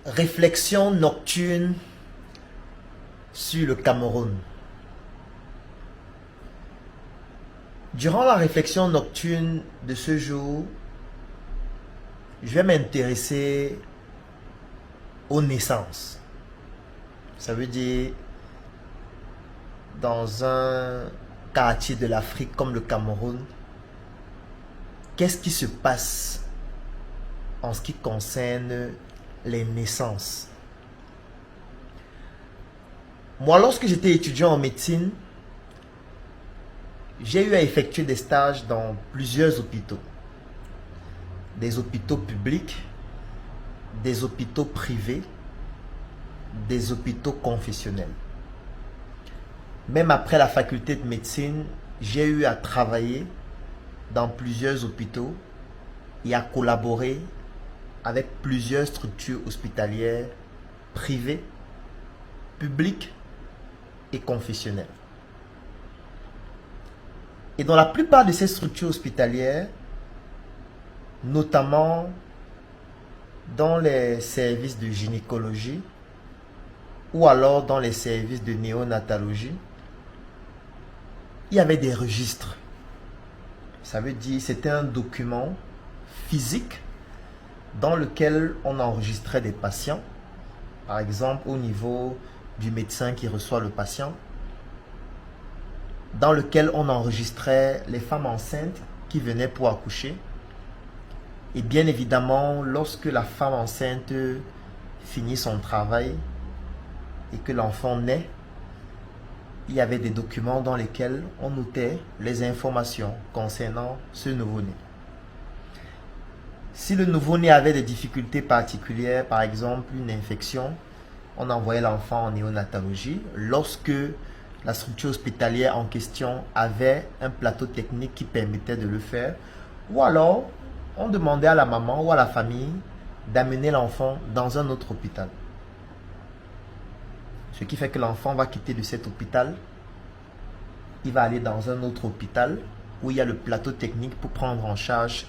Réflexion nocturne sur le Cameroun. Durant la réflexion nocturne de ce jour, je vais m'intéresser aux naissances. Ça veut dire, dans un quartier de l'Afrique comme le Cameroun, qu'est-ce qui se passe en ce qui concerne les naissances? Moi, lorsque j'étais étudiant en médecine, j'ai eu à effectuer des stages dans plusieurs hôpitaux. Des hôpitaux publics, des hôpitaux privés, des hôpitaux confessionnels. Même après la faculté de médecine, j'ai eu à travailler dans plusieurs hôpitaux et à collaborer avec plusieurs structures hospitalières privées, publiques et confessionnelles. Et dans la plupart de ces structures hospitalières, notamment dans les services de gynécologie ou alors dans les services de néonatologie, il y avait des registres. Ça veut dire c'était un document physique dans lequel on enregistrait des patients, par exemple au niveau du médecin qui reçoit le patient, dans lequel on enregistrait les femmes enceintes qui venaient pour accoucher. Et bien évidemment, lorsque la femme enceinte finit son travail et que l'enfant naît, il y avait des documents dans lesquels on notait les informations concernant ce nouveau-né. Si le nouveau-né avait des difficultés particulières, par exemple une infection, on envoyait l'enfant en néonatologie. Lorsque la structure hospitalière en question avait un plateau technique qui permettait de le faire, ou alors on demandait à la maman ou à la famille d'amener l'enfant dans un autre hôpital. Ce qui fait que l'enfant va quitter de cet hôpital, il va aller dans un autre hôpital où il y a le plateau technique pour prendre en charge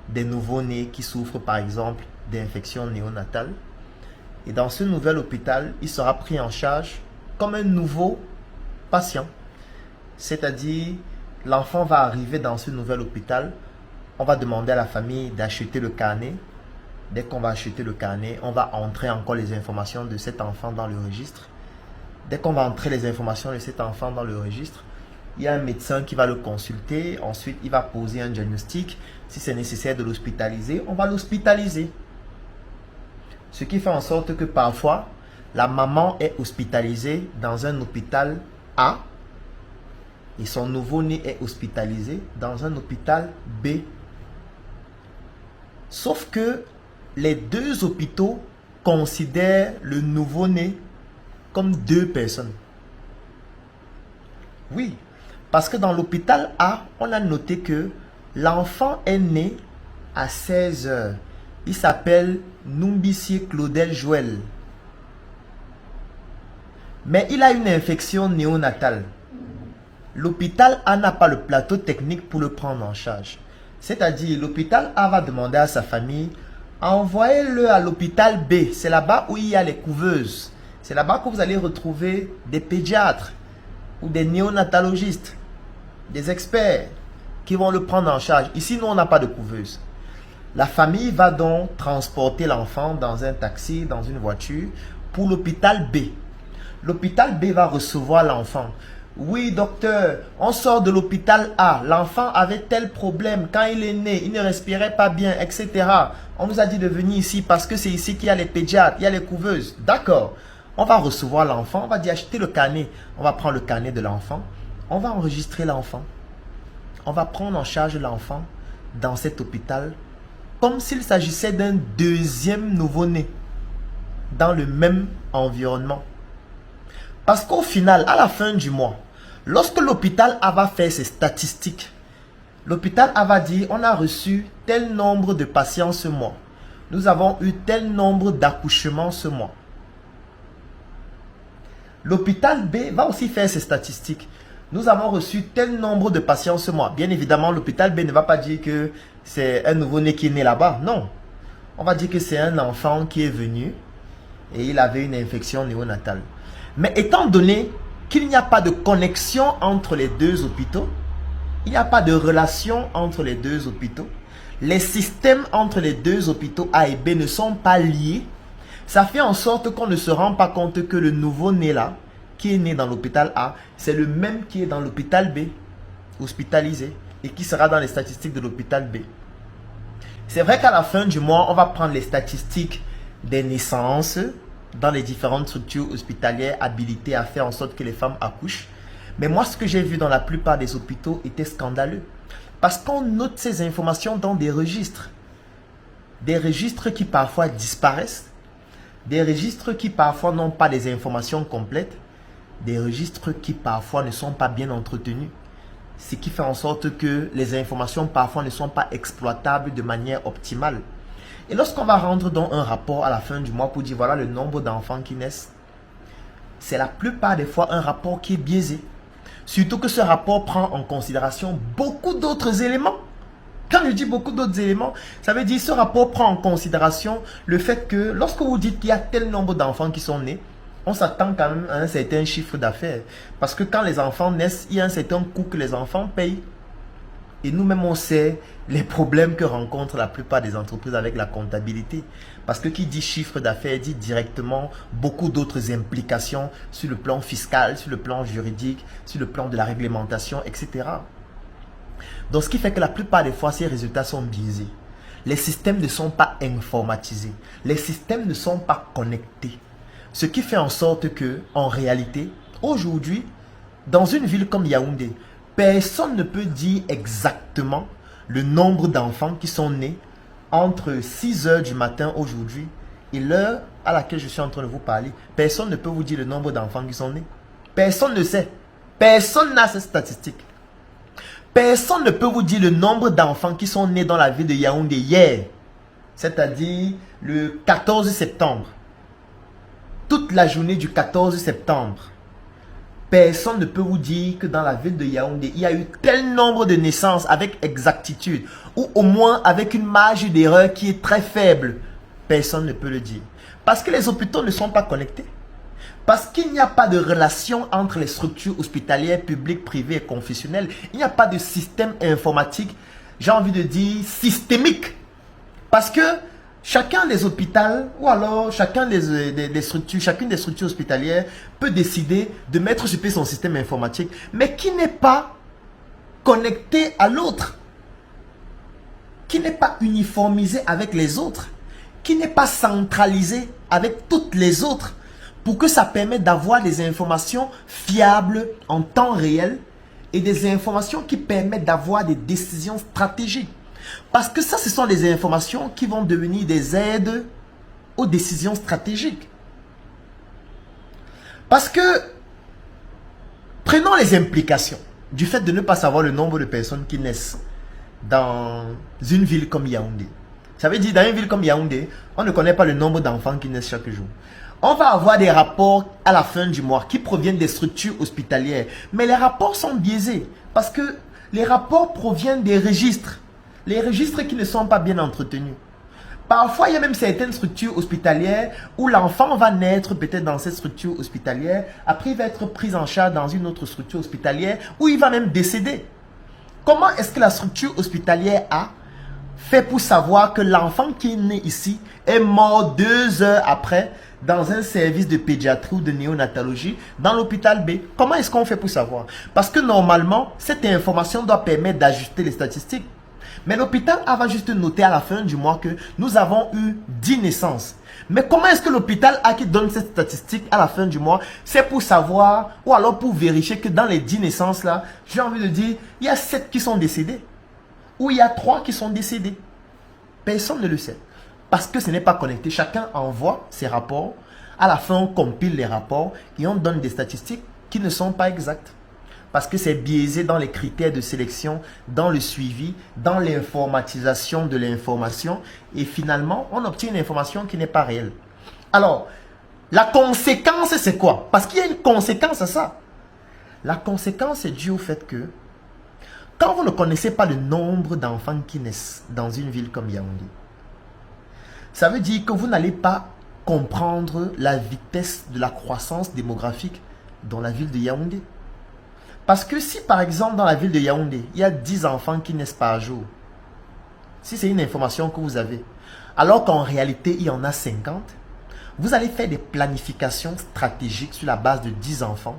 des nouveaux-nés qui souffrent par exemple d'infections néonatales. Et dans ce nouvel hôpital, il sera pris en charge comme un nouveau patient. C'est-à-dire, l'enfant va arriver dans ce nouvel hôpital, on va demander à la famille d'acheter le carnet. Dès qu'on va acheter le carnet, on va entrer encore les informations de cet enfant dans le registre. Dès qu'on va entrer les informations de cet enfant dans le registre, il y a un médecin qui va le consulter. Ensuite, il va poser un diagnostic. Si c'est nécessaire de l'hospitaliser, on va l'hospitaliser. Ce qui fait en sorte que parfois, la maman est hospitalisée dans un hôpital A et son nouveau-né est hospitalisé dans un hôpital B. Sauf que les deux hôpitaux considèrent le nouveau-né comme deux personnes. Oui, parce que dans l'hôpital A, on a noté que l'enfant est né à 16 heures. Il s'appelle Numbissier Claudel Joël. Mais il a une infection néonatale. L'hôpital A n'a pas le plateau technique pour le prendre en charge. C'est-à-dire, l'hôpital A va demander à sa famille, envoyez-le à l'hôpital B. C'est là-bas où il y a les couveuses. C'est là-bas que vous allez retrouver des pédiatres ou des néonatologistes, des experts qui vont le prendre en charge. Ici, nous, on n'a pas de couveuse. La famille va donc transporter l'enfant dans un taxi, dans une voiture, pour l'hôpital B. L'hôpital B va recevoir l'enfant. Oui, docteur, on sort de l'hôpital A. L'enfant avait tel problème. Quand il est né, il ne respirait pas bien, etc. On nous a dit de venir ici parce que c'est ici qu'il y a les pédiatres, il y a les couveuses. D'accord. On va recevoir l'enfant, on va dire acheter le carnet. On va prendre le carnet de l'enfant. On va enregistrer l'enfant. On va prendre en charge l'enfant dans cet hôpital comme s'il s'agissait d'un deuxième nouveau-né dans le même environnement. Parce qu'au final, à la fin du mois, lorsque l'hôpital A va faire ses statistiques, l'hôpital A va dire on a reçu tel nombre de patients ce mois. Nous avons eu tel nombre d'accouchements ce mois. L'hôpital B va aussi faire ses statistiques. Nous avons reçu tel nombre de patients ce mois. Bien évidemment, l'hôpital B ne va pas dire que c'est un nouveau-né qui est né là-bas. Non. On va dire que c'est un enfant qui est venu et il avait une infection néonatale. Mais étant donné qu'il n'y a pas de connexion entre les deux hôpitaux, il n'y a pas de relation entre les deux hôpitaux, les systèmes entre les deux hôpitaux A et B ne sont pas liés, ça fait en sorte qu'on ne se rend pas compte que le nouveau-né là, qui est né dans l'hôpital A, c'est le même qui est dans l'hôpital B, hospitalisé, et qui sera dans les statistiques de l'hôpital B. C'est vrai qu'à la fin du mois, on va prendre les statistiques des naissances dans les différentes structures hospitalières habilitées à faire en sorte que les femmes accouchent. Mais moi, ce que j'ai vu dans la plupart des hôpitaux était scandaleux. Parce qu'on note ces informations dans des registres. Des registres qui parfois disparaissent. Des registres qui parfois n'ont pas les informations complètes. Des registres qui parfois ne sont pas bien entretenus. Ce qui fait en sorte que les informations parfois ne sont pas exploitables de manière optimale. Et lorsqu'on va rendre donc un rapport à la fin du mois pour dire voilà le nombre d'enfants qui naissent, c'est la plupart des fois un rapport qui est biaisé. Surtout que ce rapport prend en considération beaucoup d'autres éléments. Quand je dis beaucoup d'autres éléments, ça veut dire ce rapport prend en considération le fait que lorsque vous dites qu'il y a tel nombre d'enfants qui sont nés, on s'attend quand même à un certain chiffre d'affaires. Parce que quand les enfants naissent, il y a un certain coût que les enfants payent. Et nous-mêmes, on sait les problèmes que rencontrent la plupart des entreprises avec la comptabilité. Parce que qui dit chiffre d'affaires dit directement beaucoup d'autres implications sur le plan fiscal, sur le plan juridique, sur le plan de la réglementation, etc. Donc, ce qui fait que la plupart des fois, ces résultats sont biaisés. Les systèmes ne sont pas informatisés. Les systèmes ne sont pas connectés. Ce qui fait en sorte que, en réalité, aujourd'hui, dans une ville comme Yaoundé, personne ne peut dire exactement le nombre d'enfants qui sont nés entre 6 h du matin aujourd'hui et l'heure à laquelle je suis en train de vous parler. Personne ne peut vous dire le nombre d'enfants qui sont nés. Personne ne sait. Personne n'a ces statistiques. Personne ne peut vous dire le nombre d'enfants qui sont nés dans la ville de Yaoundé hier, c'est-à-dire le 14 septembre. Toute la journée du 14 septembre, personne ne peut vous dire que dans la ville de Yaoundé, il y a eu tel nombre de naissances avec exactitude, ou au moins avec une marge d'erreur qui est très faible. Personne ne peut le dire. Parce que les hôpitaux ne sont pas connectés. Parce qu'il n'y a pas de relation entre les structures hospitalières, publiques, privées et confessionnelles. Il n'y a pas de système informatique, j'ai envie de dire, systémique. Parce que chacun des hôpitaux ou alors chacune des structures hospitalières peut décider de mettre sur pied son système informatique, mais qui n'est pas connecté à l'autre, qui n'est pas uniformisé avec les autres, qui n'est pas centralisé avec toutes les autres, pour que ça permette d'avoir des informations fiables en temps réel et des informations qui permettent d'avoir des décisions stratégiques. Parce que ça, ce sont des informations qui vont devenir des aides aux décisions stratégiques. Parce que, prenons les implications du fait de ne pas savoir le nombre de personnes qui naissent dans une ville comme Yaoundé. Ça veut dire, dans une ville comme Yaoundé, on ne connaît pas le nombre d'enfants qui naissent chaque jour. On va avoir des rapports à la fin du mois qui proviennent des structures hospitalières. Mais les rapports sont biaisés parce que les rapports proviennent des registres. Les registres qui ne sont pas bien entretenus. Parfois, il y a même certaines structures hospitalières où l'enfant va naître peut-être dans cette structure hospitalière. Après, il va être pris en charge dans une autre structure hospitalière où il va même décéder. Comment est-ce que la structure hospitalière a fait pour savoir que l'enfant qui est né ici est mort 2 heures après dans un service de pédiatrie ou de néonatologie dans l'hôpital B? Comment est-ce qu'on fait pour savoir? Parce que normalement, cette information doit permettre d'ajuster les statistiques. Mais l'hôpital A va juste noter à la fin du mois que nous avons eu 10 naissances. Mais comment est-ce que l'hôpital A qui donne cette statistique à la fin du mois, c'est pour savoir ou alors pour vérifier que dans les 10 naissances là, j'ai envie de dire, il y a 7 qui sont décédés ou il y a 3 qui sont décédés? Personne ne le sait. Parce que ce n'est pas connecté. Chacun envoie ses rapports. À la fin, on compile les rapports et on donne des statistiques qui ne sont pas exactes. Parce que c'est biaisé dans les critères de sélection, dans le suivi, dans l'informatisation de l'information. Et finalement, on obtient une information qui n'est pas réelle. Alors, la conséquence, c'est quoi? Parce qu'il y a une conséquence à ça. La conséquence est due au fait que quand vous ne connaissez pas le nombre d'enfants qui naissent dans une ville comme Yaoundé, ça veut dire que vous n'allez pas comprendre la vitesse de la croissance démographique dans la ville de Yaoundé. Parce que si par exemple dans la ville de Yaoundé, il y a 10 enfants qui naissent par jour, si c'est une information que vous avez, alors qu'en réalité il y en a 50, vous allez faire des planifications stratégiques sur la base de 10 enfants,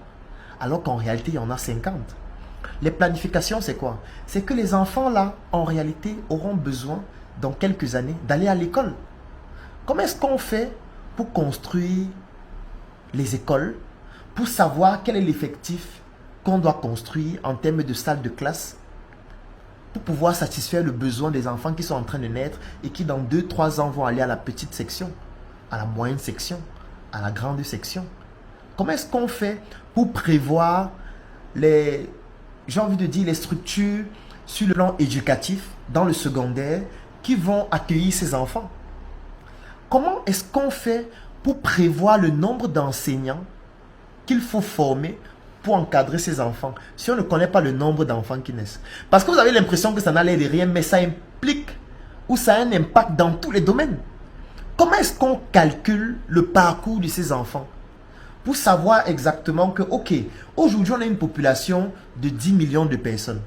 alors qu'en réalité il y en a 50. Les planifications, c'est quoi? C'est que les enfants là, en réalité, auront besoin dans quelques années d'aller à l'école. Comment est-ce qu'on fait pour construire les écoles, pour savoir quel est l'effectif qu'on doit construire en termes de salles de classe, pour pouvoir satisfaire le besoin des enfants qui sont en train de naître et qui dans 2-3 ans vont aller à la petite section, à la moyenne section, à la grande section? Comment est-ce qu'on fait pour prévoir les, j'ai envie de dire, les structures sur le plan éducatif dans le secondaire qui vont accueillir ces enfants? Comment est-ce qu'on fait pour prévoir le nombre d'enseignants qu'il faut former pour encadrer ces enfants si on ne connaît pas le nombre d'enfants qui naissent? Parce que vous avez l'impression que ça n'a l'air de rien, mais ça implique ou ça a un impact dans tous les domaines. Comment est-ce qu'on calcule le parcours de ces enfants pour savoir exactement que, ok, aujourd'hui on a une population de 10 millions de personnes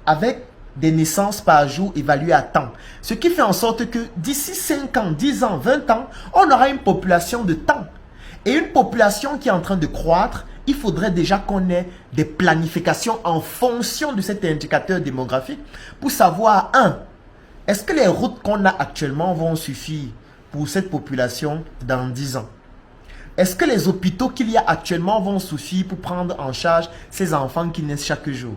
avec des naissances par jour évaluées à temps. Ce qui fait en sorte que d'ici 5 ans, 10 ans, 20 ans, on aura une population de temps. Et une population qui est en train de croître, il faudrait déjà qu'on ait des planifications en fonction de cet indicateur démographique pour savoir, est-ce que les routes qu'on a actuellement vont suffire pour cette population dans 10 ans? Est-ce que les hôpitaux qu'il y a actuellement vont suffire pour prendre en charge ces enfants qui naissent chaque jour?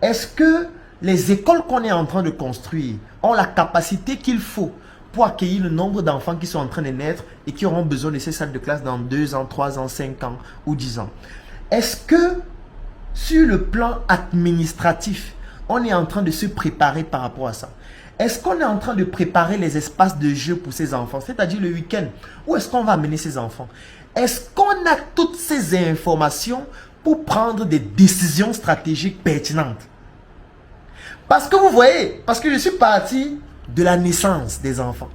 Est-ce que les écoles qu'on est en train de construire ont la capacité qu'il faut pour accueillir le nombre d'enfants qui sont en train de naître et qui auront besoin de ces salles de classe dans 2 ans, 3 ans, 5 ans ou 10 ans? Est-ce que sur le plan administratif, on est en train de se préparer par rapport à ça? Est-ce qu'on est en train de préparer les espaces de jeu pour ces enfants, c'est-à-dire le week-end? Où est-ce qu'on va amener ces enfants? Est-ce qu'on a toutes ces informations pour prendre des décisions stratégiques pertinentes? Parce que vous voyez, parce que je suis parti de la naissance des enfants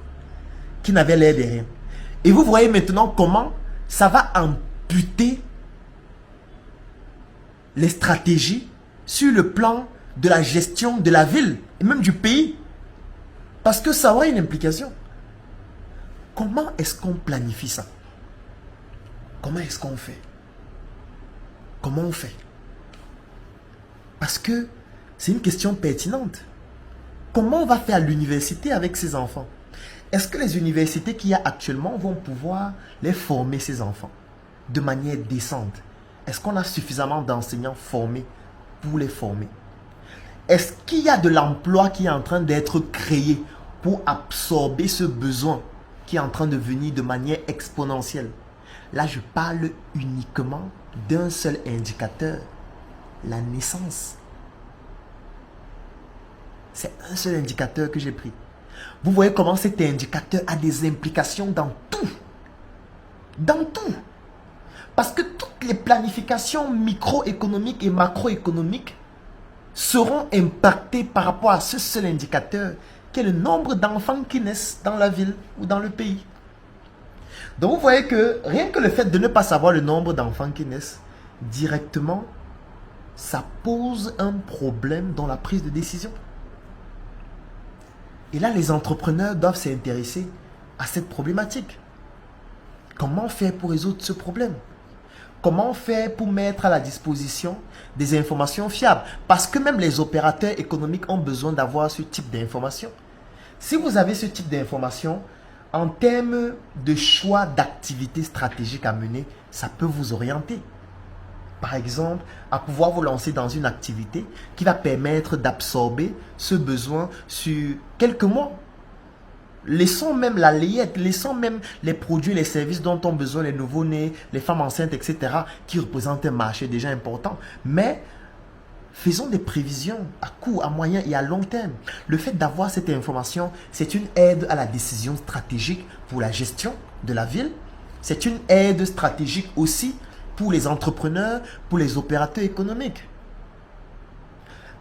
qui n'avaient l'air de rien. Et vous voyez maintenant comment ça va amputer les stratégies sur le plan de la gestion de la ville et même du pays. Parce que ça aura une implication. Comment est-ce qu'on planifie ça? Comment est-ce qu'on fait? Comment on fait? Parce que c'est une question pertinente. Comment on va faire à l'université avec ces enfants? Est-ce que les universités qu'il y a actuellement vont pouvoir les former, ces enfants, de manière décente? Est-ce qu'on a suffisamment d'enseignants formés pour les former? Est-ce qu'il y a de l'emploi qui est en train d'être créé pour absorber ce besoin qui est en train de venir de manière exponentielle? Là, je parle uniquement d'un seul indicateur, la naissance. C'est un seul indicateur que j'ai pris. Vous voyez comment cet indicateur a des implications dans tout. Dans tout. Parce que toutes les planifications microéconomiques et macroéconomiques seront impactées par rapport à ce seul indicateur qui est le nombre d'enfants qui naissent dans la ville ou dans le pays. Donc vous voyez que rien que le fait de ne pas savoir le nombre d'enfants qui naissent directement, ça pose un problème dans la prise de décision. Et là, les entrepreneurs doivent s'intéresser à cette problématique. Comment faire pour résoudre ce problème? Comment faire pour mettre à la disposition des informations fiables? Parce que même les opérateurs économiques ont besoin d'avoir ce type d'informations. Si vous avez ce type d'informations, en termes de choix d'activités stratégiques à mener, ça peut vous orienter. Par exemple, à pouvoir vous lancer dans une activité qui va permettre d'absorber ce besoin sur quelques mois. Laissons même la layette, laissons même les produits, les services dont ont besoin les nouveau-nés, les femmes enceintes, etc., qui représentent un marché déjà important. Mais faisons des prévisions à court, à moyen et à long terme. Le fait d'avoir cette information, c'est une aide à la décision stratégique pour la gestion de la ville. C'est une aide stratégique aussi pour les entrepreneurs, pour les opérateurs économiques.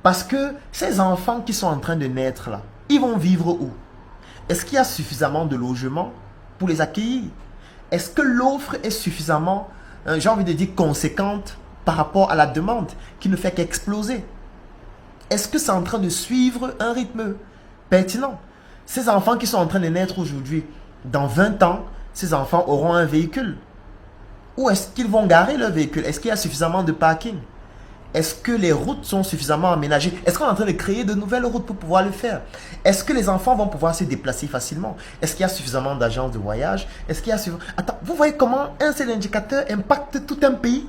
Parce que ces enfants qui sont en train de naître là, ils vont vivre où? Est-ce qu'il y a suffisamment de logements pour les accueillir? Est-ce que l'offre est suffisamment, j'ai envie de dire, conséquente par rapport à la demande qui ne fait qu'exploser? Est-ce que c'est en train de suivre un rythme pertinent? Ces enfants qui sont en train de naître aujourd'hui, dans 20 ans, ces enfants auront un véhicule. Où est-ce qu'ils vont garer leur véhicule? Est-ce qu'il y a suffisamment de parking? Est-ce que les routes sont suffisamment aménagées? Est-ce qu'on est en train de créer de nouvelles routes pour pouvoir le faire? Est-ce que les enfants vont pouvoir se déplacer facilement? Est-ce qu'il y a suffisamment d'agences de voyage? Est-ce qu'il y a suffisamment... Attends, vous voyez comment un seul indicateur impacte tout un pays?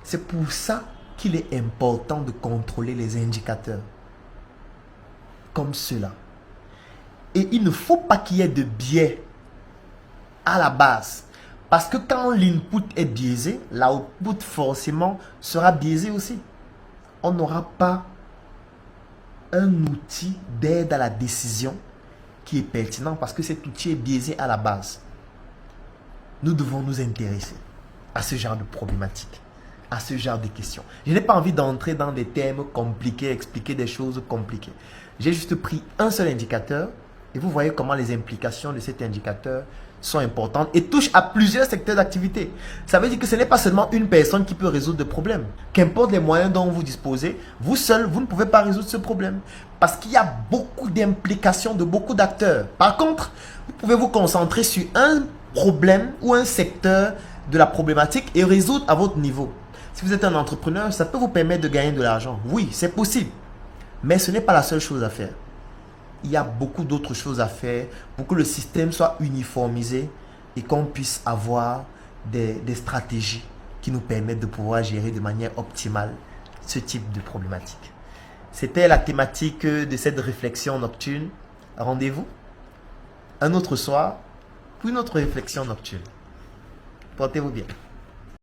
C'est pour ça qu'il est important de contrôler les indicateurs. Comme cela. Et il ne faut pas qu'il y ait de biais à la base. Parce que quand l'input est biaisé, l'output forcément sera biaisé aussi. On n'aura pas un outil d'aide à la décision qui est pertinent parce que cet outil est biaisé à la base. Nous devons nous intéresser à ce genre de problématiques, à ce genre de questions. Je n'ai pas envie d'entrer dans des termes compliqués, expliquer des choses compliquées. J'ai juste pris un seul indicateur et vous voyez comment les implications de cet indicateur sont importantes et touchent à plusieurs secteurs d'activité. Ça veut dire que ce n'est pas seulement une personne qui peut résoudre le problème. Qu'importe les moyens dont vous disposez, vous seul, vous ne pouvez pas résoudre ce problème. Parce qu'il y a beaucoup d'implications de beaucoup d'acteurs. Par contre, vous pouvez vous concentrer sur un problème ou un secteur de la problématique et résoudre à votre niveau. Si vous êtes un entrepreneur, ça peut vous permettre de gagner de l'argent. Oui, c'est possible. Mais ce n'est pas la seule chose à faire. Il y a beaucoup d'autres choses à faire pour que le système soit uniformisé et qu'on puisse avoir des stratégies qui nous permettent de pouvoir gérer de manière optimale ce type de problématique. C'était la thématique de cette réflexion nocturne. Rendez-vous un autre soir pour une autre réflexion nocturne. Portez-vous bien.